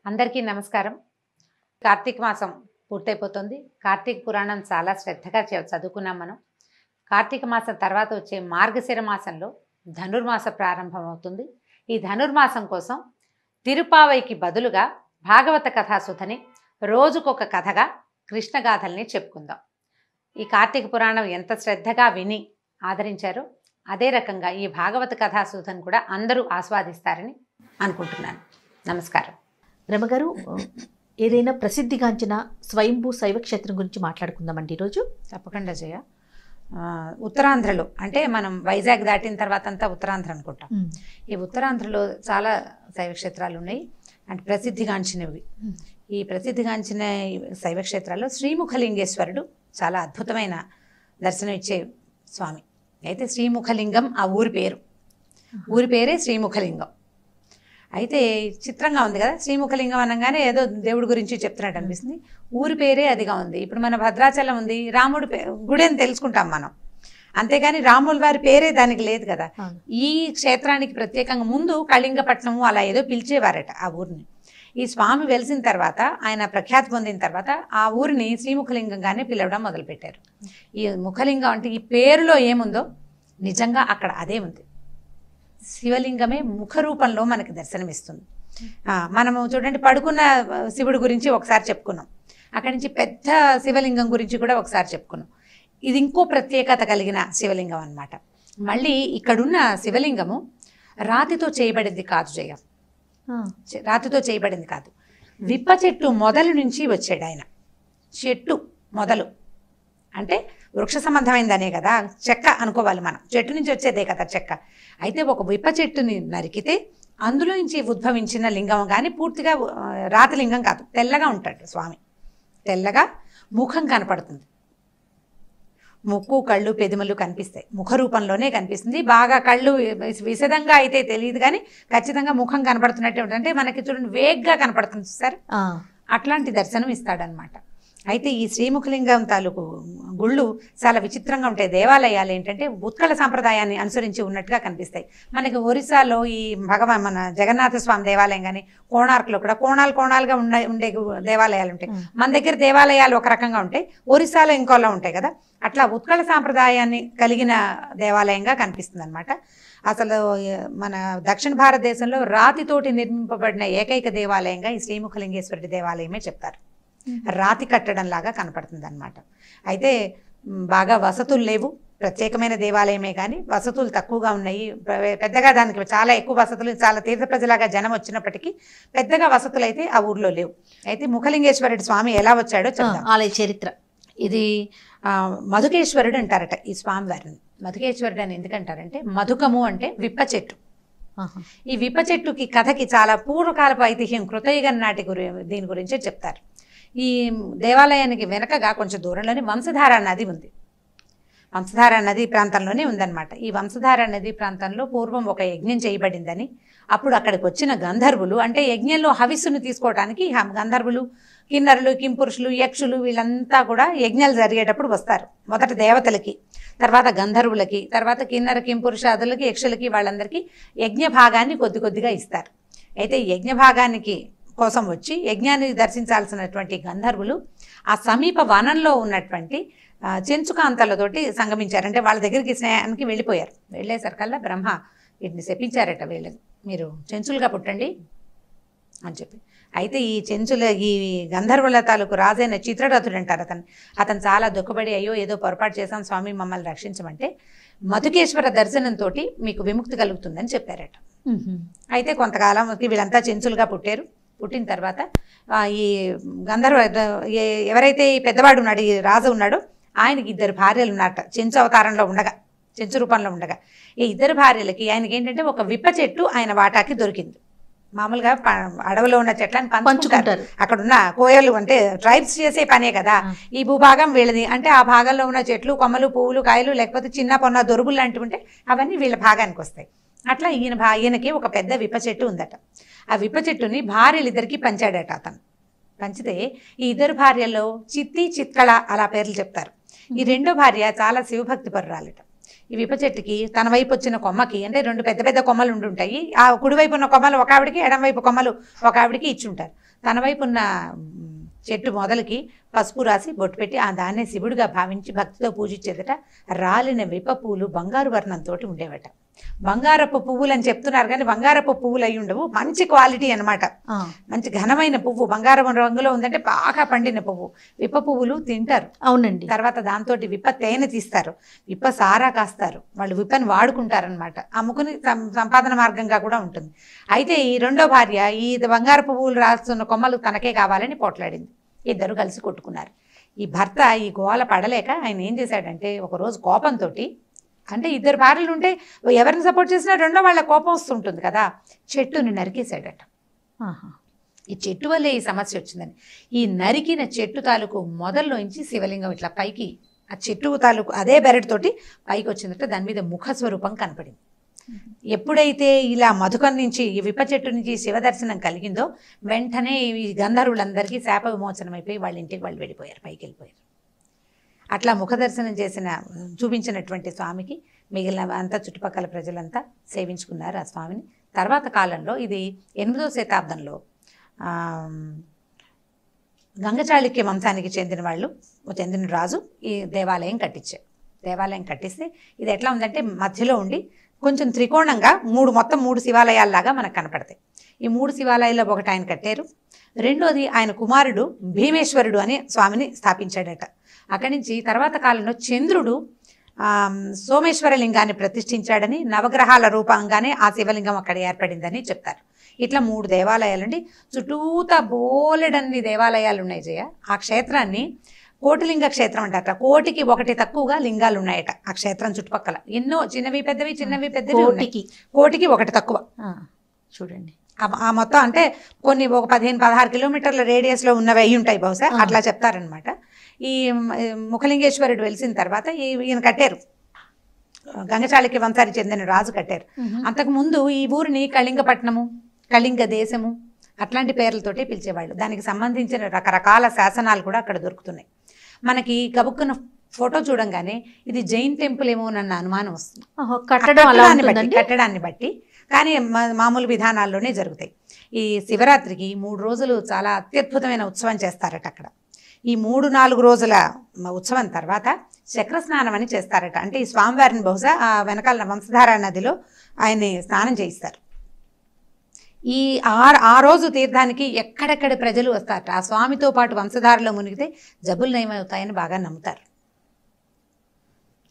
అందరికీ నమస్కారం. కార్తీక మాసం పూర్తయిపోతుంది. కార్తీక పురాణం చాలా శ్రద్ధగా చదువుకున్నాం మనం. కార్తీక మాసం తర్వాత వచ్చే మార్గశిర మాసంలో ధనుర్మాస ప్రారంభం అవుతుంది. ఈ ధనుర్మాసం కోసం తిరుపావైకి బదులుగా భాగవత కథాసుధని రోజుకొక కథగా కృష్ణగాథల్ని చెప్పుకుందాం. ఈ కార్తీక పురాణం ఎంత శ్రద్ధగా విని ఆదరించారో అదే రకంగా ఈ భాగవత కథాసుధను కూడా అందరూ ఆస్వాదిస్తారని అనుకుంటున్నాను. నమస్కారం. రమగారు, ఏదైనా ప్రసిద్ధిగాంచిన స్వయంభూ శైవక్షేత్రం గురించి మాట్లాడుకుందామండి ఈరోజు. తప్పకుండా జయ. ఉత్తరాంధ్రలో అంటే మనం వైజాగ్ దాటిన తర్వాత అంతా ఉత్తరాంధ్ర అనుకుంటాం. ఈ ఉత్తరాంధ్రలో చాలా శైవక్షేత్రాలు ఉన్నాయి అంటే ప్రసిద్ధిగాంచినవి. ఈ ప్రసిద్ధిగాంచిన శైవక్షేత్రాల్లో శ్రీముఖలింగేశ్వరుడు చాలా అద్భుతమైన దర్శనం ఇచ్చే స్వామి. అయితే శ్రీముఖలింగం ఆ ఊరి పేరే శ్రీముఖలింగం. అయితే చిత్రంగా ఉంది కదా, శ్రీముఖలింగం అనగానే ఏదో దేవుడి గురించి చెప్తున్నట్టు అనిపిస్తుంది. ఊరి పేరే అదిగా ఉంది. ఇప్పుడు మన భద్రాచలం ఉంది, రాముడి గుడి అని తెలుసుకుంటాం మనం, అంతేగాని రాముల వారి పేరే దానికి లేదు కదా. ఈ క్షేత్రానికి ప్రత్యేకంగా ముందు కళింగపట్నము అలా ఏదో పిలిచేవారట ఆ ఊరిని. ఈ స్వామి వెలిసిన తర్వాత, ఆయన ప్రఖ్యాతి పొందిన తర్వాత ఆ ఊరిని శ్రీముఖలింగంగానే పిలవడం మొదలుపెట్టారు. ఈ ముఖలింగం అంటే ఈ పేరులో ఏముందో నిజంగా అక్కడ అదే ఉంది. శివలింగమే ముఖ రూపంలో మనకి దర్శనమిస్తుంది. మనము చూడండి, పడుకున్న శివుడి గురించి ఒకసారి చెప్పుకున్నాం, అక్కడి నుంచి పెద్ద శివలింగం గురించి కూడా ఒకసారి చెప్పుకున్నాం. ఇది ఇంకో ప్రత్యేకత కలిగిన శివలింగం అన్నమాట. మళ్ళీ ఇక్కడున్న శివలింగము రాతితో చేయబడింది కాదు జయ, రాతితో చేయబడింది కాదు. విప్ప చెట్టు మొదలు నుంచి వచ్చాడు ఆయన. చెట్టు మొదలు అంటే వృక్ష సంబంధమైందనే కదా, చెక్క అనుకోవాలి మనం, చెట్టు నుంచి వచ్చేదే కదా చెక్క. అయితే ఒక విప్ప చెట్టుని నరికితే అందులో నుంచి ఉద్భవించిన లింగం కానీ పూర్తిగా రాతి లింగం కాదు. తెల్లగా ఉంటాడు స్వామి, తెల్లగా ముఖం కనపడుతుంది. ముక్కు, కళ్ళు, పెదిమలు కనిపిస్తాయి, ముఖ రూపంలోనే కనిపిస్తుంది. బాగా కళ్ళు విశదంగా అయితే తెలియదు కానీ ఖచ్చితంగా ముఖం కనపడుతున్నట్టే ఉంటుంది. అంటే మనకి చూడండి వేగ్గా కనపడుతుంది సార్, అట్లాంటి దర్శనం ఇస్తాడనమాట. అయితే ఈ శ్రీముఖలింగం తాలూకు గుళ్ళు చాలా విచిత్రంగా ఉంటాయి. దేవాలయాలు ఏంటంటే ఉత్కళ సాంప్రదాయాన్ని అనుసరించి ఉన్నట్టుగా కనిపిస్తాయి. మనకి ఒరిస్సాలో ఈ మన జగన్నాథ స్వామి దేవాలయం కానీ, కోణార్క్లో కూడా కోణాలుగా ఉండే దేవాలయాలు ఉంటాయి. మన దగ్గర దేవాలయాలు ఒక రకంగా ఉంటాయి, ఒరిస్సాలో ఇంకోలా ఉంటాయి కదా. అట్లా ఉత్కళ సాంప్రదాయాన్ని కలిగిన దేవాలయంగా కనిపిస్తుంది అనమాట. అసలు మన దక్షిణ భారతదేశంలో రాతితోటి నిర్మింపబడిన ఏకైక దేవాలయంగా ఈ శ్రీముఖలింగేశ్వరుడి దేవాలయమే చెప్తారు. రాతి కట్టడం లాగా కనపడుతుంది అనమాట. అయితే బాగా వసతులు లేవు, ప్రత్యేకమైన దేవాలయమే కానీ వసతులు తక్కువగా ఉన్నాయి. పెద్దగా దానికి చాలా ఎక్కువ వసతులు, చాలా తీర్థ ప్రజలాగా జనం వచ్చినప్పటికీ పెద్దగా వసతులు అయితే ఆ ఊర్లో లేవు. అయితే ముఖలింగేశ్వరుడు స్వామి ఎలా వచ్చాడో చెప్తాం. ఆలయ చరిత్ర ఇది మధుకేశ్వరుడు అంటారట ఈ స్వామి వారిని. మధుకేశ్వరుడు అని ఎందుకంటారంటే, మధుకము అంటే విప్ప చెట్టు. ఈ విప్ప చెట్టుకి కథకి చాలా పూర్వకాలపు ఐతిహ్యం, కృతయుగం నాటి దీని గురించే చెప్తారు. ఈ దేవాలయానికి వెనకగా కొంచెం దూరంలోనే వంశధార నది ఉంది. వంశధార నది ప్రాంతంలోనే ఉందన్నమాట. ఈ వంశధార నది ప్రాంతంలో పూర్వం ఒక యజ్ఞం చేయబడిందని, అప్పుడు అక్కడికి వచ్చిన గంధర్వులు, అంటే యజ్ఞంలో హవిస్సును తీసుకోవడానికి గంధర్వులు, కిన్నరులు, కింపురుషులు, యక్షులు వీళ్ళంతా కూడా యజ్ఞాలు జరిగేటప్పుడు వస్తారు. మొదట దేవతలకి, తర్వాత గంధర్వులకి, తర్వాత కిన్నర కింపురుషాదులకి, యక్షులకి, వాళ్ళందరికీ యజ్ఞ భాగాన్ని కొద్ది కొద్దిగా ఇస్తారు. అయితే యజ్ఞ భాగానికి కోసం వచ్చి యజ్ఞాన్ని దర్శించాల్సినటువంటి గంధర్వులు ఆ సమీప వనంలో ఉన్నటువంటి చెంచుకాంతలతోటి సంగమించారు. అంటే వాళ్ళ దగ్గరికి స్నేహానికి వెళ్ళిపోయారు. వెళ్ళేసరికల్లా బ్రహ్మ వీటిని శపించారట, వీళ్ళని మీరు చెంచులుగా పుట్టండి అని చెప్పి. అయితే ఈ ఈ గంధర్వుల తాలూకు రాజైన చిత్రరథుడు అంటారు అతను చాలా దుఃఖపడి, అయ్యో ఏదో పొరపాటు చేశాం స్వామి, మమ్మల్ని రక్షించమంటే మధుకేశ్వర దర్శనంతో మీకు విముక్తి కలుగుతుందని చెప్పారట. అయితే కొంతకాలంకి వీళ్ళంతా చెంచులుగా పుట్టారు. పుట్టిన తర్వాత ఈ గంధర్వ ఎవరైతే ఈ పెద్దవాడు ఉన్నాడు, ఈ రాజు ఉన్నాడో, ఆయనకి 2 భార్యలు ఉన్నారట. చెంచు అవతారంలో ఉండగా, చెంచు రూపంలో ఉండగా ఈ 2 భార్యలకి ఆయనకి ఏంటంటే ఒక విప్ప చెట్టు ఆయన వాటాకి దొరికింది. మామూలుగా అడవిలో ఉన్న చెట్లని పంచుకుంటారు. అక్కడ ఉన్న కోయలు అంటే ట్రైబ్స్ చేసే పనే కదా. ఈ భూభాగం వీళ్ళది అంటే ఆ భాగంలో ఉన్న చెట్లు, కొమ్మలు, పువ్వులు, కాయలు, లేకపోతే చిన్న పొన్న దొరుకులు లాంటివి ఉంటే అవన్నీ వీళ్ళ భాగానికి వస్తాయి. అట్లా ఈయనకి ఒక పెద్ద విప్ప చెట్టు ఉందట. ఆ విప్ప చెట్టుని భార్యలిద్దరికి పంచాడట అతను. పంచితే ఈ 2 భార్యల్లో చిత్తి, చిత్కళ అలా పేర్లు చెప్తారు. ఈ 2వ భార్య చాలా శివభక్తి పరురాలట. ఈ విప్ప చెట్టుకి తన వైపు వచ్చిన కొమ్మకి అంటే 2 పెద్ద పెద్ద కొమ్మలు ఉండుంటాయి. ఆ కుడివైపు ఉన్న కొమ్మలు ఒక ఆవిడికి, ఎడం వైపు కొమ్మలు ఒక ఆవిడికి ఇచ్చుంటారు. తన వైపు ఉన్న చెట్టు మొదలకి పసుపు రాసి బొట్టు పెట్టి దాన్నే శివుడిగా భావించి భక్తితో పూజించేదట. రాలిన విప్ప పువ్వులు బంగారు వర్ణంతో ఉండేవట. బంగారపు పువ్వులు అని చెప్తున్నారు కానీ బంగారపు పువ్వులు అయి ఉండవు, మంచి క్వాలిటీ అనమాట. మంచి ఘనమైన పువ్వు, బంగారం రంగులో ఉందంటే బాగా పండిన పువ్వు. విప్ప పువ్వులు తింటారు. అవునండి. తర్వాత దాంతో విప్ప తేనె తీస్తారు, విప్ప సారా కాస్తారు, వాళ్ళు విప్పని వాడుకుంటారనమాట. అమ్ముకుని సంపాదన మార్గంగా కూడా ఉంటుంది. అయితే ఈ రెండో భార్య ఈ బంగారు పువ్వులు రాస్తున్న కొమ్మలు తనకే కావాలని పోట్లాడింది. ఇద్దరు కలిసి కొట్టుకున్నారు. ఈ భర్త ఈ గోల పడలేక ఆయన ఏం చేశాడంటే ఒకరోజు కోపంతో, అంటే ఇద్దరు భార్యలు ఉంటే ఎవరిని సపోర్ట్ చేసినా రెండో వాళ్ళ కోపం వస్తుంటుంది కదా, చెట్టుని నరికేశాడట. ఈ చెట్టు వల్లే ఈ సమస్య వచ్చిందని. ఈ నరికిన చెట్టు తాలూకు మొదల్లోంచి శివలింగం ఇట్లా పైకి, ఆ చెట్టు తాలూకు అదే బెరడుతోటి పైకి వచ్చిందట. దాని మీద ముఖ స్వరూపం కనపడింది. ఎప్పుడైతే ఇలా మధుకం నుంచి ఈ విప్ప చెట్టు నుంచి శివ దర్శనం కలిగిందో వెంటనే ఈ గంధర్వులందరికీ శాప విమోచనం అయిపోయి వాళ్ళ ఇంటికి వాళ్ళు వెళ్ళిపోయారు, పైకి వెళ్ళిపోయారు. అట్లా ముఖ దర్శనం చూపించినటువంటి స్వామికి మిగిలిన అంతా చుట్టుపక్కల ప్రజలంతా సేవించుకున్నారు ఆ స్వామిని. తర్వాత కాలంలో ఇది 8వ శతాబ్దంలో గంగచాళుక్య వంశానికి చెందిన రాజు ఈ దేవాలయం కట్టించారు. దేవాలయం కట్టిస్తే ఇది ఎట్లా ఉందంటే మధ్యలో ఉండి కొంచెం త్రికోణంగా మొత్తం 3 శివాలయాల్లాగా మనకు కనపడతాయి. ఈ 3 శివాలయాల్లో ఒకటి ఆయన కట్టారు, రెండోది ఆయన కుమారుడు భీమేశ్వరుడు అనే స్వామిని స్థాపించాడట. అక్కడి నుంచి తర్వాత కాలంలో చంద్రుడు సోమేశ్వర లింగాన్ని ప్రతిష్ఠించాడని, నవగ్రహాల రూపంగానే ఆ శివలింగం అక్కడ ఏర్పడిందని చెప్తారు. ఇట్లా 3 దేవాలయాలండి. చుట్టూతా బోలెడన్ని దేవాలయాలు ఉన్నాయి జయ. ఆ క్షేత్రాన్ని కోటిలింగ క్షేత్రం అంటారట. కోటికి 1 తక్కువగా లింగాలు ఉన్నాయట ఆ క్షేత్రం చుట్టుపక్కల. ఎన్నో చిన్నవి పెద్దవి కోటికి 1 తక్కువ. చూడండి ఆ మొత్తం అంటే కొన్ని ఒక 15-16 కిలోమీటర్ల రేడియస్లో ఉన్నవి అయి ఉంటాయి బహుశా, అట్లా చెప్తారనమాట. ఈ ముఖలింగేశ్వరుడు వెలిసిన తర్వాత ఈయన కట్టారు, గంగచాళుక్య వంశానికి చెందిన రాజు కట్టారు. అంతకుముందు ఈ ఊరిని కళింగపట్నము, కళింగ దేశము అట్లాంటి పేర్లతోటి పిలిచేవాళ్ళు. దానికి సంబంధించిన రకరకాల శాసనాలు కూడా అక్కడ దొరుకుతున్నాయి. మనకి గబుక్కున్న ఫోటో చూడంగానే ఇది జైన్ టెంపుల్ ఏమోనన్న అనుమానం వస్తుంది కట్టడాన్ని బట్టి, కానీ మామూలు విధానాల్లోనే జరుగుతాయి. ఈ శివరాత్రికి 3 రోజులు చాలా అత్యద్భుతమైన ఉత్సవం చేస్తారట అక్కడ. ఈ 3-4 రోజుల ఉత్సవం తర్వాత చక్ర స్నానం అని చేస్తారట. అంటే ఈ స్వామివారిని బహుశా ఆ వెనకాల వంశధార నదిలో ఆయన్ని స్నానం చేయిస్తారు. ఈ ఆ రోజు తీర్థానికి ఎక్కడెక్కడ ప్రజలు వస్తారట. ఆ స్వామితో పాటు వంశధారలో మునిగితే జబ్బులు నయమవుతాయని బాగా నమ్ముతారు.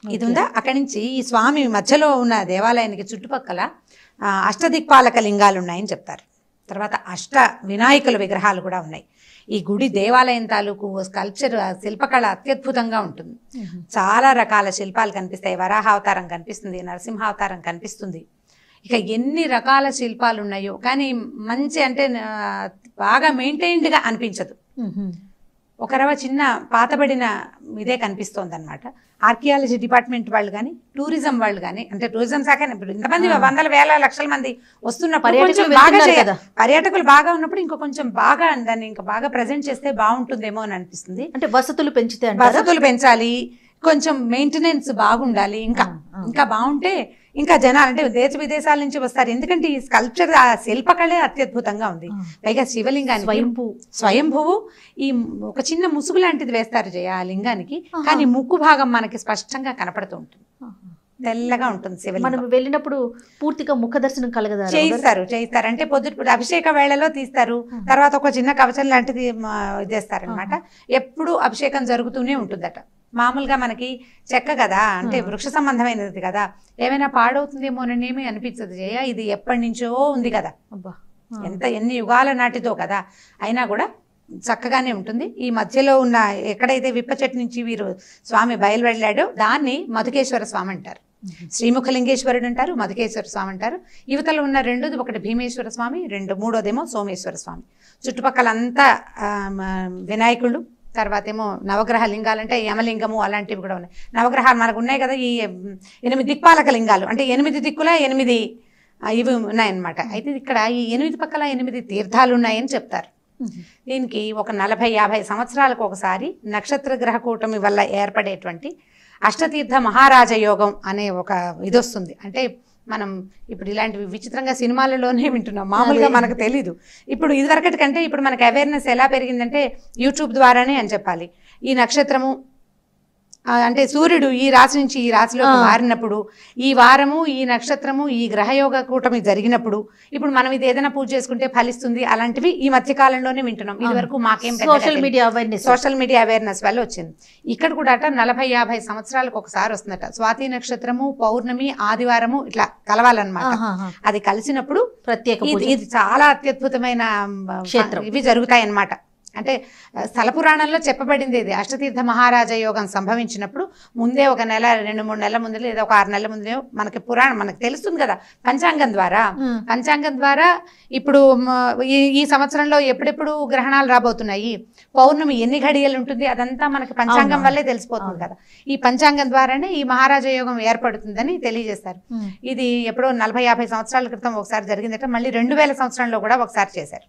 ఇది ఉందా. అక్కడి నుంచి ఈ స్వామి మధ్యలో ఉన్న దేవాలయానికి చుట్టుపక్కల అష్టదిక్పాలక లింగాలు ఉన్నాయని చెప్తారు. తర్వాత వినాయకుల విగ్రహాలు కూడా ఉన్నాయి. ఈ గుడి దేవాలయం తాలూకు స్కల్ప్చర్ శిల్పకళ అత్యద్భుతంగా ఉంటుంది. చాలా రకాల శిల్పాలు కనిపిస్తాయి. వరాహావతారం కనిపిస్తుంది, నరసింహావతారం కనిపిస్తుంది. ఇక ఎన్ని రకాల శిల్పాలు ఉన్నాయో కానీ మంచి అంటే బాగా మెయింటైన్డ్గా అనిపించదు. ఒక రవ చిన్న పాతబడిన ఇదే కనిపిస్తోంది అనమాట. ఆర్కియాలజీ డిపార్ట్మెంట్ వాళ్ళు కానీ, టూరిజం వాళ్ళు కానీ, అంటే టూరిజం శాఖ ఇప్పుడు ఇంతమంది 100,000-1,00,000 మంది వస్తున్నప్పుడు పర్యాటకులు బాగా ఉన్నప్పుడు ఇంకో కొంచెం బాగా దాన్ని ఇంకా బాగా ప్రజెంట్ చేస్తే బాగుంటుందేమో అని అనిపిస్తుంది. అంటే వసతులు పెంచాలి, కొంచెం మెయింటెనెన్స్ బాగుండాలి, ఇంకా బాగుంటే ఇంకా జనాలు అంటే దేశ విదేశాల నుంచి వస్తారు. ఎందుకంటే ఈ స్కల్ప్చర్ ఆ శిల్పకళే అత్యద్భుతంగా ఉంది. పైగా శివలింగాన్ని స్వయంభువు ఈ ఒక చిన్న ముసుగు లాంటిది వేస్తారు జయ ఆ లింగానికి, కానీ ముక్కు భాగం మనకి స్పష్టంగా కనపడుతూ ఉంటుంది, తెల్లగా ఉంటుంది శివలింగం. మనం వెళ్ళినప్పుడు పూర్తిగా ముఖ దర్శనం కలగదా? చేయిస్తారు అంటే పొద్దుట అభిషేక వేళలో తీస్తారు. తర్వాత ఒక చిన్న కవచం లాంటిది చేస్తారనమాట. ఎప్పుడు అభిషేకం జరుగుతూనే ఉంటుందట. మామూలుగా మనకి చెక్క కదా, అంటే వృక్ష సంబంధమైనది కదా, ఏమైనా పాడవుతుందేమోననేమి అనిపించదు జయ. ఇది ఎప్పటి నుంచో ఉంది కదా, ఎన్ని యుగాల నాటితో కదా, అయినా కూడా చక్కగానే ఉంటుంది. ఈ మధ్యలో ఉన్న ఎక్కడైతే విప్ప చెట్టు నుంచి వీరు స్వామి బయలువెళ్ళాడో దాన్ని మధుకేశ్వర స్వామి అంటారు. శ్రీముఖలింగేశ్వరుడు అంటారు, మధుకేశ్వర స్వామి అంటారు. యువతల ఉన్న రెండోది ఒకటి భీమేశ్వర స్వామి, మూడోదేమో సోమేశ్వర స్వామి. చుట్టుపక్కలంతా వినాయకుళ్ళు, తర్వాత ఏమో నవగ్రహ లింగాలంటే యమలింగము అలాంటివి కూడా ఉన్నాయి. నవగ్రహాలు మనకు ఉన్నాయి కదా, ఈ 8 దిక్పాలక లింగాలు అంటే 8 దిక్కుల 8 ఇవి ఉన్నాయన్నమాట. అయితే ఇక్కడ ఈ 8 పక్కల 8 తీర్థాలు ఉన్నాయని చెప్తారు. దీనికి ఒక 40-50 సంవత్సరాలకు ఒకసారి నక్షత్ర గ్రహ కూటమి వల్ల ఏర్పడేటువంటి అష్టతీర్థ మహారాజ యోగం అనే ఒక ఇది వస్తుంది. అంటే మనం ఇప్పుడు ఇలాంటివి విచిత్రంగా సినిమాలలోనే వింటున్నాం, మామూలుగా మనకు తెలీదు. ఇప్పుడు ఇదివరకటి కంటే ఇప్పుడు మనకు అవేర్నెస్ ఎలా పెరిగిందంటే యూట్యూబ్ ద్వారానే అని చెప్పాలి. ఈ నక్షత్రము అంటే సూర్యుడు ఈ రాశి నుంచి ఈ రాశిలోకి మారినప్పుడు, ఈ వారము, ఈ నక్షత్రము, ఈ గ్రహయోగ కూటమి జరిగినప్పుడు ఇప్పుడు మనం ఇది ఏదైనా పూజ చేసుకుంటే ఫలిస్తుంది, అలాంటివి ఈ మధ్య కాలంలోనే వింటున్నాం. ఇది వరకు మాకేం సోషల్ మీడియా అవేర్నెస్ వల్ల వచ్చింది. ఇక్కడ కూడా 40-50 సంవత్సరాలకు ఒకసారి వస్తుందట. స్వాతి నక్షత్రము, పౌర్ణమి, ఆదివారము ఇట్లా కలవాలన్నమాట. అది కలిసినప్పుడు ఇది చాలా అత్యద్భుతమైన ఇవి జరుగుతాయి అన్నమాట. అంటే స్థల పురాణంలో చెప్పబడింది ఇది. అష్టతీర్థ మహారాజ యోగం సంభవించినప్పుడు ముందే ఒక నెల 2-3 నెలల ముందు లేదా ఒక 6 నెలల ముందే మనకి పురాణం మనకు తెలుస్తుంది కదా పంచాంగం ద్వారా. ఇప్పుడు ఈ సంవత్సరంలో ఎప్పుడెప్పుడు గ్రహణాలు రాబోతున్నాయి, పౌర్ణమి ఎన్ని ఘడియలు ఉంటుంది, అదంతా మనకి పంచాంగం వల్లే తెలిసిపోతుంది కదా. ఈ పంచాంగం ద్వారానే ఈ మహారాజ యోగం ఏర్పడుతుందని తెలియజేస్తారు. ఇది ఎప్పుడో 40-50 సంవత్సరాల క్రితం ఒకసారి జరిగిందట. మళ్ళీ 2000 సంవత్సరంలో కూడా ఒకసారి చేశారు.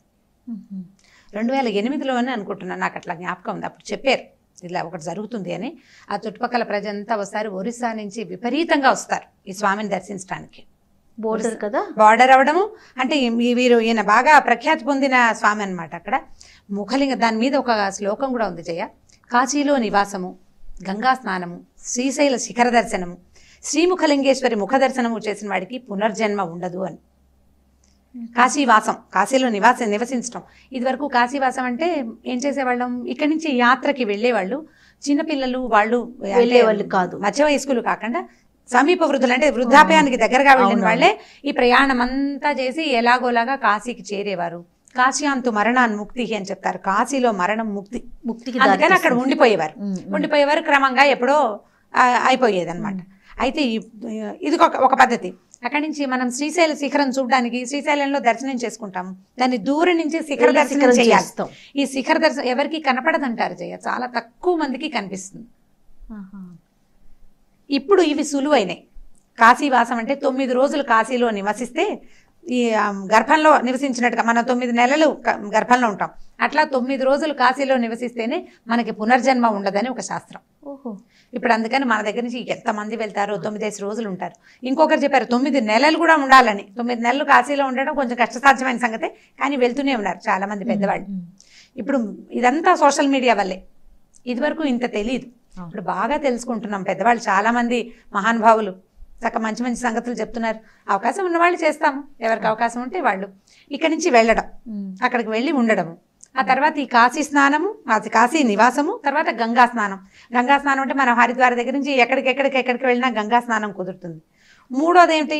2008లోనే అనుకుంటున్నాను, నాకు అట్లా జ్ఞాపకం ఉంది. అప్పుడు చెప్పారు ఇలా ఒకటి జరుగుతుంది అని. ఆ చుట్టుపక్కల ప్రజలంతా వస్తారు, ఒరిస్సా నుంచి విపరీతంగా వస్తారు ఈ స్వామిని దర్శించడానికి. బార్డర్ అవడము అంటే ఈయన బాగా ప్రఖ్యాతి పొందిన స్వామి అనమాట. అక్కడ ముఖలింగ దాని మీద ఒక శ్లోకం కూడా ఉంది జయ. కాశీలో నివాసము, గంగా స్నానము, శ్రీశైల శిఖర దర్శనము, శ్రీముఖలింగేశ్వరి ముఖ దర్శనము చేసిన వాడికి పునర్జన్మ ఉండదు అని. కాశీవాసం, కాశీలో నివసించడం. ఇదివరకు కాశీవాసం అంటే ఏం చేసేవాళ్ళం, ఇక్కడి నుంచి యాత్రకి వెళ్ళేవాళ్ళు చిన్నపిల్లలు, వాళ్ళు వెళ్ళేవాళ్ళు కాదు, మధ్య వయస్కులు కాకుండా సమీప వృద్ధులు అంటే వృద్ధాప్యానికి దగ్గరగా వెళ్ళిన వాళ్ళే ఈ ప్రయాణం అంతా చేసి ఎలాగోలాగా కాశీకి చేరేవారు. కాశీయాంతు మరణాన్ ముక్తి అని చెప్తారు. కాశీలో మరణం ముక్తికి అందుకని అక్కడ ఉండిపోయేవారు. క్రమంగా ఎప్పుడో అయిపోయేది అనమాట. అయితే ఇది ఒక పద్ధతి. అక్కడి నుంచి మనం శ్రీశైల శిఖరం చూడడానికి శ్రీశైలంలో దర్శనం చేసుకుంటాము. దాన్ని దూరం నుంచి శిఖర దర్శనం చేయాలి. ఈ శిఖర దర్శనం ఎవరికి కనపడదంటారు జయ, చాలా తక్కువ మందికి కనిపిస్తుంది. ఇప్పుడు ఇవి సులువైనాయి. కాశీవాసం అంటే 9 రోజులు కాశీలో నివసిస్తే ఈ గర్భంలో నివసించినట్టుగా మనం 9 నెలలు గర్భంలో ఉంటాం. అట్లా 9 రోజులు కాశీలో నివసిస్తేనే మనకి పునర్జన్మ ఉండదని ఒక శాస్త్రం. ఇప్పుడు అందుకని మన దగ్గర నుంచి ఎంతమంది వెళ్తారో 9 రోజులు ఉంటారు. ఇంకొకరు చెప్పారు 9 నెలలు కూడా ఉండాలని. 9 నెలలు కాశీలో ఉండడం కొంచెం కష్టసాధ్యమైన సంగతే, కానీ వెళ్తూనే ఉన్నారు చాలా మంది పెద్దవాళ్ళు. ఇప్పుడు ఇదంతా సోషల్ మీడియా వల్లే. ఇదివరకు ఇంత తెలియదు, ఇప్పుడు బాగా తెలుసుకుంటున్నాం. పెద్దవాళ్ళు చాలా మంది మహానుభావులు చక్క మంచి మంచి సంగతులు చెప్తున్నారు. అవకాశం ఉన్న వాళ్ళు చేస్తాము, ఎవరికి అవకాశం ఉంటే వాళ్ళు. ఇక్కడి నుంచి వెళ్ళడం, అక్కడికి వెళ్ళి ఉండడము, ఆ తర్వాత ఈ కాశీ స్నానము, కాశీ నివాసము, తర్వాత గంగా స్నానం. గంగా స్నానం అంటే మనం హరిద్వార దగ్గర నుంచి ఎక్కడికి వెళ్ళినా గంగా స్నానం కుదురుతుంది. మూడోది ఏమిటి,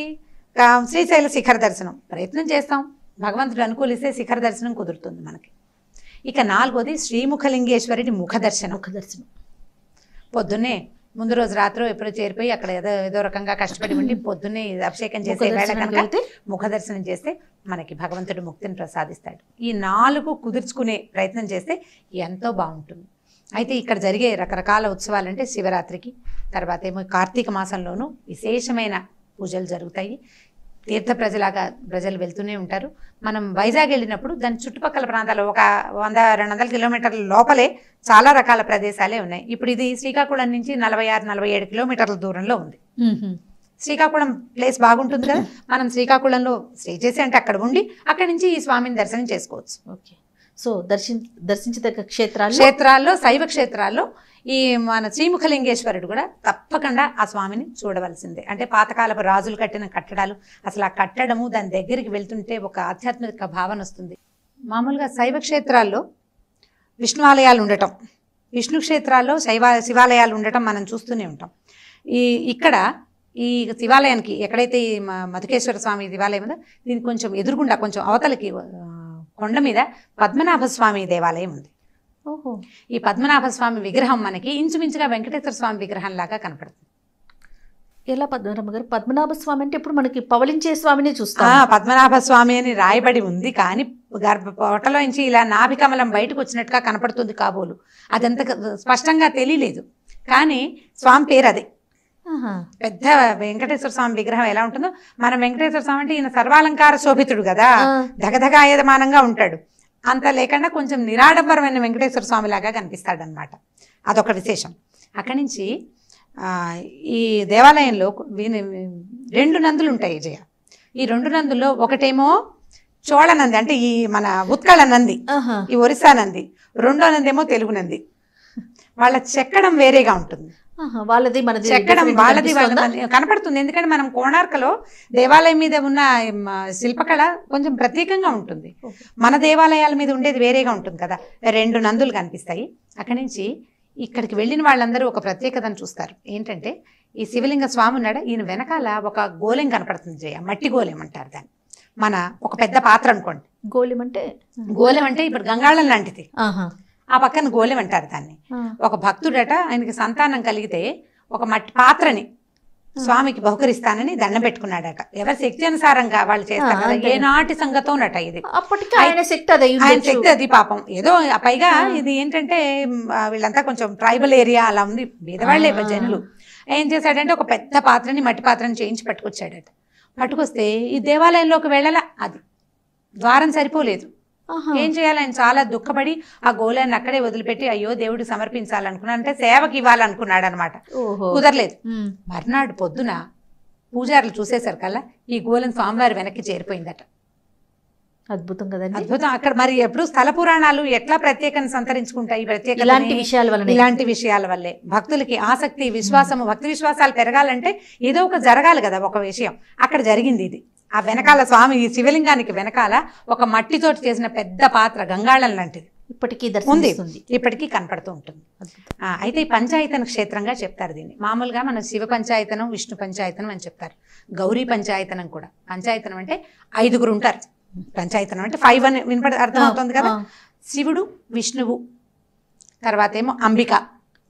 శ్రీశైల శిఖర దర్శనం. ప్రయత్నం చేస్తాం, భగవంతుడు అనుకూలిస్తే శిఖర దర్శనం కుదురుతుంది మనకి. ఇక నాలుగోది శ్రీముఖలింగేశ్వరుడి ముఖ దర్శనం. పొద్దున్నే ముందు రోజు రాత్రి ఎప్పుడో చేరిపోయి అక్కడ ఏదో రకంగా కష్టపడి ఉండి పొద్దున్నే అభిషేకం చేసే వేళ కనుక ముఖ దర్శనం చేస్తే మనకి భగవంతుడు ముక్తిని ప్రసాదిస్తాడు. ఈ 4 కుదుర్చుకునే ప్రయత్నం చేస్తే ఎంతో బాగుంటుంది. అయితే ఇక్కడ జరిగే రకరకాల ఉత్సవాలంటే శివరాత్రికి, తర్వాత ఏమో కార్తీక మాసంలోనూ విశేషమైన పూజలు జరుగుతాయి. తీర్థ ప్రజలు వెళ్తూనే ఉంటారు. మనం వైజాగ్ వెళ్ళినప్పుడు దాని చుట్టుపక్కల ప్రాంతాలు ఒక 100-200 కిలోమీటర్ల లోపలే చాలా రకాల ప్రదేశాలే ఉన్నాయి. ఇప్పుడు ఇది శ్రీకాకుళం నుంచి 46-47 కిలోమీటర్ల దూరంలో ఉంది. శ్రీకాకుళం ప్లేస్ బాగుంటుంది కదా, మనం శ్రీకాకుళంలో స్టే చేసి అంటే అక్కడ ఉండి అక్కడి నుంచి ఈ స్వామిని దర్శనం చేసుకోవచ్చు. ఓకే. సో దర్శించదగ్గ క్షేత్రాల్లో శైవ క్షేత్రాల్లో ఈ మన శ్రీముఖలింగేశ్వరుడు కూడా తప్పకుండా ఆ స్వామిని చూడవలసిందే. అంటే పాతకాలపు రాజులు కట్టిన కట్టడాలు, అసలు ఆ కట్టడము దాని దగ్గరికి వెళ్తుంటే ఒక ఆధ్యాత్మిక భావన వస్తుంది. మామూలుగా శైవ క్షేత్రాల్లో విష్ణు ఆలయాలు ఉండటం, విష్ణు క్షేత్రాల్లో శివాలయాలు ఉండటం మనం చూస్తూనే ఉంటాం. ఇక్కడ ఈ శివాలయానికి ఎక్కడైతే ఈ మధుకేశ్వర స్వామి దేవాలయం ఉందో దీనికి కొంచెం ఎదురుగుండా కొంచెం అవతలకి కొండ మీద పద్మనాభ స్వామి దేవాలయం ఉంది. ఓహో. ఈ పద్మనాభ స్వామి విగ్రహం మనకి ఇంచుమించుగా వెంకటేశ్వర స్వామి విగ్రహం లాగా కనపడుతుంది. ఎలా పద్మనాభ గారు? పద్మనాభ స్వామి అంటే ఇప్పుడు మనకి పవలించే స్వామిని చూస్తాం. పద్మనాభ స్వామి అని రాయబడి ఉంది, కానీ పొట్టలో నుంచి ఇలా నాభికమలం బయటకు వచ్చినట్టుగా కనపడుతుంది కాబోలు. అదంత స్పష్టంగా తెలియలేదు, కానీ స్వామి పేరు అదే. పెద్ద వెంకటేశ్వర స్వామి విగ్రహం ఎలా ఉంటుందో, మన వెంకటేశ్వర స్వామి అంటే ఈయన సర్వాలంకార శోభితుడు కదా, ధగధగాయమానంగా ఉంటాడు. అంత లేకుండా కొంచెం నిరాడంబరమైన వెంకటేశ్వర స్వామి లాగా కనిపిస్తాడు అనమాట. అదొక విశేషం. అక్కడి నుంచి ఈ దేవాలయంలో 2 నందులు ఉంటాయి జయ. ఈ 2 నందుల్లో ఒకటేమో చోళ నంది, అంటే ఈ మన ఉత్కళ నంది, ఈ ఒరిస్సా నంది. రెండో నంది ఏమో తెలుగు నంది. వాళ్ళ చెక్కడం వేరేగా ఉంటుంది. వాళ్ళది మనది చెక్కడం వాళ్ళది కనపడుతుంది. ఎందుకంటే మనం కోణార్కలో దేవాలయం మీద ఉన్న శిల్పకళ కొంచెం ప్రత్యేకంగా ఉంటుంది. మన దేవాలయాల మీద ఉండేది వేరేగా ఉంటుంది కదా. 2 నందులు కనిపిస్తాయి. అక్కడి నుంచి ఇక్కడికి వెళ్ళిన వాళ్ళందరూ ఒక ప్రత్యేకతను చూస్తారు. ఏంటంటే ఈ శివలింగ స్వామి ఉన్నాడా, ఈయన వెనకాల ఒక గోలెం కనపడుతుంది జయ. మట్టి గోలెం అంటారు దాన్ని. మన ఒక పెద్ద పాత్ర అనుకోండి. గోలెం అంటే ఇప్పుడు గంగాళం లాంటిది. ఆ పక్కన గోలెం అంటారు దాన్ని. ఒక భక్తుడట ఆయనకి సంతానం కలిగితే ఒక మట్టి పాత్రని స్వామికి బహుకరిస్తానని దండం పెట్టుకున్నాడట. ఎవరి శక్తి అనుసారంగా వాళ్ళు చేస్తారు కదా. ఏనాటి సంగతోనట ఇది. ఆయన శక్తి అది పాపం. ఏదో పైగా ఇది ఏంటంటే వీళ్ళంతా కొంచెం ట్రైబల్ ఏరియా అలా ఉంది, బీదవాళ్లే జనులు. ఏం చేశాడంటే ఒక పెద్ద పాత్రని, మట్టి పాత్రని చేయించి పట్టుకొచ్చాడట. పట్టుకొస్తే ఈ దేవాలయంలోకి వెళ్ళాలా, అది ద్వారం సరిపోలేదు. ఏం చేయాలి, ఆయన చాలా దుఃఖపడి ఆ గోళాన్ని అక్కడే వదిలిపెట్టి అయ్యో దేవుడికి సమర్పించాలనుకున్నాడు, అంటే సేవకి ఇవ్వాలనుకున్నాడు అనమాట. కుదరలేదు. మర్నాడు పొద్దున పూజారులు చూసేసరికల్లా ఈ గోళం స్వామివారి వెనక్కి చేరిపోయిందట. అద్భుతం కదండి, అద్భుతం. అక్కడ మరి ఎప్పుడు స్థల పురాణాలు ఎట్లా ప్రత్యేకత సంతరించుకుంటాయి, ఇలాంటి విషయాల వల్లే భక్తులకి ఆసక్తి, విశ్వాసము, భక్తి విశ్వాసాలు పెరగాలంటే ఏదో ఒక జరగాలి కదా ఒక విషయం. అక్కడ జరిగింది ఇది. ఆ వెనకాల స్వామి ఈ శివలింగానికి వెనకాల ఒక మట్టితోటి చేసిన పెద్ద పాత్ర గంగాళం లాంటిది ఇప్పటికీ ఉంది, ఇప్పటికీ కనపడుతూ ఉంటుంది. అయితే ఈ పంచాయతన క్షేత్రంగా చెప్తారు దీన్ని. మామూలుగా మన శివ పంచాయతనం, విష్ణు పంచాయతనం అని చెప్తారు. గౌరీ పంచాయతనం కూడా. పంచాయతనం అంటే 5 ఉంటారు. పంచాయతనం అంటే 5 అని వినపడి అర్థమవుతుంది కదా. శివుడు, విష్ణువు, తర్వాత ఏమో అంబిక,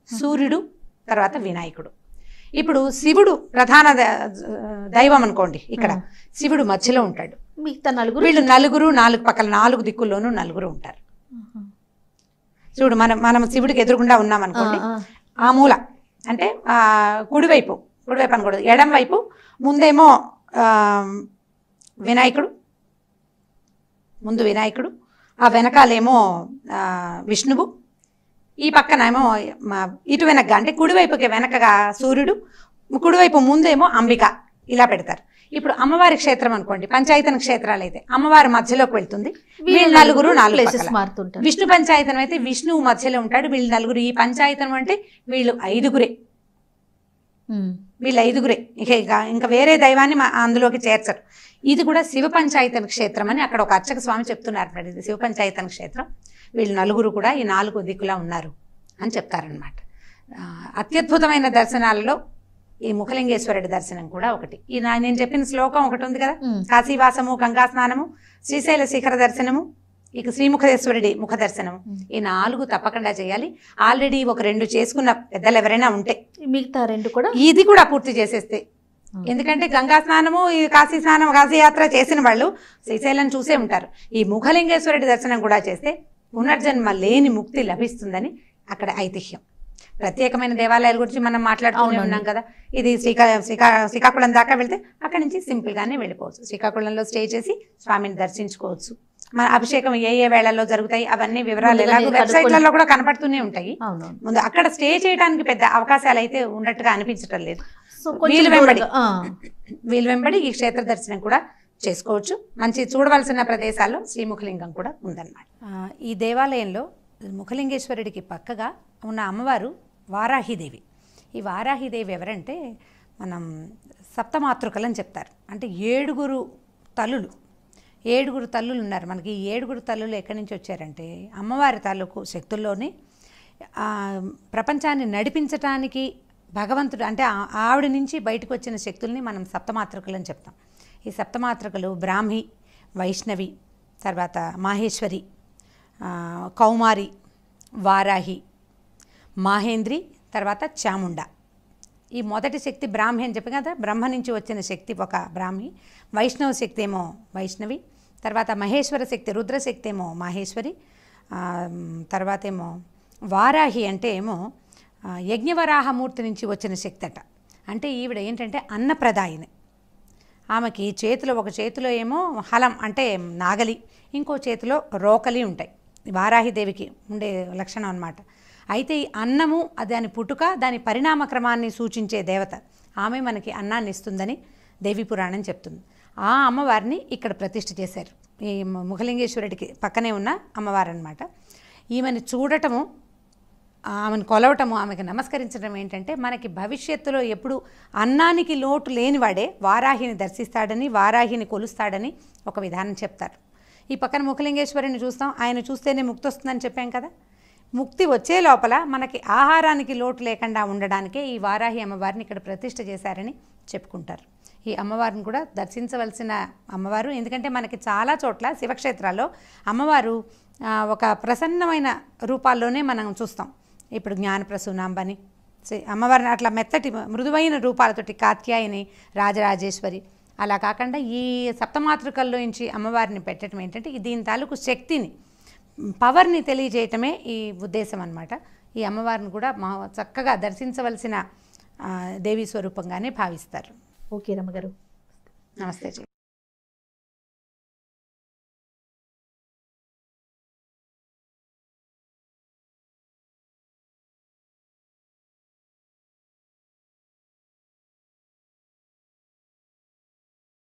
సూర్యుడు, తర్వాత వినాయకుడు. ఇప్పుడు శివుడు ప్రధాన దైవం అనుకోండి. ఇక్కడ శివుడు మధ్యలో ఉంటాడు. వీళ్ళు నలుగురు 4 పక్కల 4 దిక్కుల్లోనూ 4 ఉంటారు. చూడు, మనం శివుడికి ఎదురుగుండా ఉన్నాం అనుకోండి. ఆ మూల అంటే కుడివైపు అనకూడదు, ఎడం వైపు ముందేమో వినాయకుడు, ముందు వినాయకుడు, ఆ వెనకాలేమో విష్ణువు, ఈ పక్కన ఏమో ఇటు వెనకగా అంటే కుడివైపుకి వెనకగా సూర్యుడు, కుడివైపు ముందేమో అంబిక, ఇలా పెడతారు. ఇప్పుడు అమ్మవారి క్షేత్రం అనుకోండి, పంచాయతన క్షేత్రాలు అయితే అమ్మవారి మధ్యలోకి వెళ్తుంది. వీళ్ళు నలుగురు 4 ప్లేసెస్ మారుతుంటారు. విష్ణు పంచాయతనం అయితే విష్ణువు మధ్యలో ఉంటాడు, వీళ్ళు నలుగురు. ఈ పంచాయతనం అంటే వీళ్ళు 5గురే, వీళ్ళు 5గురే. ఇంకా వేరే దైవాన్ని అందులోకి చేర్చరు. ఇది కూడా శివ పంచాయతన క్షేత్రం అని అక్కడ ఒక అర్చక స్వామి చెప్తున్నారు. ఇది శివ పంచాయతన క్షేత్రం, వీళ్ళు నలుగురు కూడా ఈ 4 దిక్కులా ఉన్నారు అని చెప్తారనమాట. అత్యద్భుతమైన దర్శనాలలో ఈ ముఖలింగేశ్వరుడి దర్శనం కూడా ఒకటి. ఈ నేను చెప్పిన శ్లోకం ఒకటి ఉంది కదా, కాశీవాసము, గంగా స్నానము, శ్రీశైల శిఖర దర్శనము, ఇక శ్రీముఖేశ్వరుడి ముఖ దర్శనము, ఈ 4 తప్పకుండా చేయాలి. ఆల్రెడీ ఒక 2 చేసుకున్న పెద్దలు ఎవరైనా ఉంటే మిగతా 2 కూడా ఇది కూడా పూర్తి చేసేస్తే. ఎందుకంటే గంగా స్నానము, ఈ కాశీ స్నానం, కాశీయాత్ర చేసిన వాళ్ళు శ్రీశైలం చూసే ఉంటారు. ఈ ముఖలింగేశ్వరుడి దర్శనం కూడా చేస్తే పునర్జన్మ లేని ముక్తి లభిస్తుందని అక్కడ ఐతిహ్యం. ప్రత్యేకమైన దేవాలయాల గురించి మనం మాట్లాడుతూనే ఉన్నాం కదా. ఇది శ్రీకాకుళం దాకా వెళ్తే అక్కడి నుంచి సింపుల్ గానే వెళ్ళిపోవచ్చు. శ్రీకాకుళంలో స్టే చేసి స్వామిని దర్శించుకోవచ్చు. మన అభిషేకం ఏ వేళల్లో జరుగుతాయి అవన్నీ వివరాలు ఎలాగో వెబ్సైట్లలో కూడా కనపడుతూనే ఉంటాయి. ముందు అక్కడ స్టే చేయడానికి పెద్ద అవకాశాలు అయితే ఉన్నట్టుగా అనిపించటం లేదు. వీలు వెంబడి ఈ క్షేత్ర దర్శనం కూడా చేసుకోవచ్చు. మంచి చూడవలసిన ప్రదేశాల్లో శ్రీముఖలింగం కూడా ఉందన్నమాట. ఈ దేవాలయంలో ముఖలింగేశ్వరుడికి పక్కగా ఉన్న అమ్మవారు వారాహిదేవి. ఈ వారాహిదేవి ఎవరంటే మనం సప్తమాతృకలు అని చెప్తారు. అంటే 7 తల్లులు, 7 తల్లులు ఉన్నారు మనకి. ఈ 7 తల్లులు ఎక్కడి నుంచి వచ్చారంటే అమ్మవారి తాలూకు శక్తుల్లోనే ప్రపంచాన్ని నడిపించటానికి భగవంతుడు అంటే ఆవిడ నుంచి బయటకు వచ్చిన శక్తుల్ని మనం సప్తమాతృకలు అని చెప్తాం. ఈ సప్తమాతృకలు బ్రాహ్మి, వైష్ణవి, తర్వాత మాహేశ్వరి, కౌమారి, వారాహి, మాహేంద్రి, తర్వాత చాముండ. ఈ మొదటి శక్తి బ్రాహ్మి అని చెప్పి కదా, బ్రహ్మ నుంచి వచ్చిన శక్తి ఒక బ్రాహ్మి. వైష్ణవ శక్తి ఏమో వైష్ణవి, తర్వాత మహేశ్వర శక్తి రుద్రశక్తి ఏమో మాహేశ్వరి, తర్వాత ఏమో వారాహి అంటే ఏమో యజ్ఞవరాహమూర్తి నుంచి వచ్చిన శక్తి అట. అంటే ఈవిడ ఏంటంటే అన్నప్రదాయిని. ఆమెకి ఒక చేతిలో ఏమో హలం అంటే నాగలి, ఇంకో చేతిలో రోకలి ఉంటాయి. వారాహిదేవికి ఉండే లక్షణం అన్నమాట. అయితే ఈ అన్నము దాని పుట్టుక, దాని పరిణామ క్రమాన్ని సూచించే దేవత. ఆమె మనకి అన్నాన్ని ఇస్తుందని దేవి పురాణం చెప్తుంది. ఆ అమ్మవారిని ఇక్కడ ప్రతిష్ఠ చేశారు. ఈ ముఖలింగేశ్వరుడికి పక్కనే ఉన్న అమ్మవారు అనమాట. ఈమెను చూడటము, ఆమెను కొలవటము, ఆమెకు నమస్కరించడం ఏంటంటే మనకి భవిష్యత్తులో ఎప్పుడు అన్నానికి లోటు లేనివాడే వారాహిని దర్శిస్తాడని, వారాహిని కొలుస్తాడని ఒక విధానం చెప్తారు. ఈ పక్కన ముఖలింగేశ్వరుని చూస్తాం, ఆయన చూస్తేనే ముక్తి వస్తుందని చెప్పాం కదా. ముక్తి వచ్చే లోపల మనకి ఆహారానికి లోటు లేకుండా ఉండడానికే ఈ వారాహి అమ్మవారిని ఇక్కడ ప్రతిష్ఠ చేశారని చెప్పుకుంటారు. ఈ అమ్మవారిని కూడా దర్శించవలసిన అమ్మవారు. ఎందుకంటే మనకి చాలా చోట్ల శివక్షేత్రాల్లో అమ్మవారు ఒక ప్రసన్నమైన రూపాల్లోనే మనం చూస్తాం. ఇప్పుడు జ్ఞానప్రసూనాంబని అమ్మవారిని అట్లా మెత్తటి మృదువైన రూపాలతోటి కాత్యాయని, రాజరాజేశ్వరి అలా కాకుండా ఈ సప్తమాతృకల్లో నుంచి అమ్మవారిని పెట్టడం ఏంటంటే దీని తాలూకు శక్తిని, పవర్ని తెలియజేయటమే ఈ ఉద్దేశం అన్నమాట. ఈ అమ్మవారిని కూడా చక్కగా దర్శించవలసిన దేవీ స్వరూపంగానే భావిస్తారు. ఓకే రమ్మగారు, నమస్తే.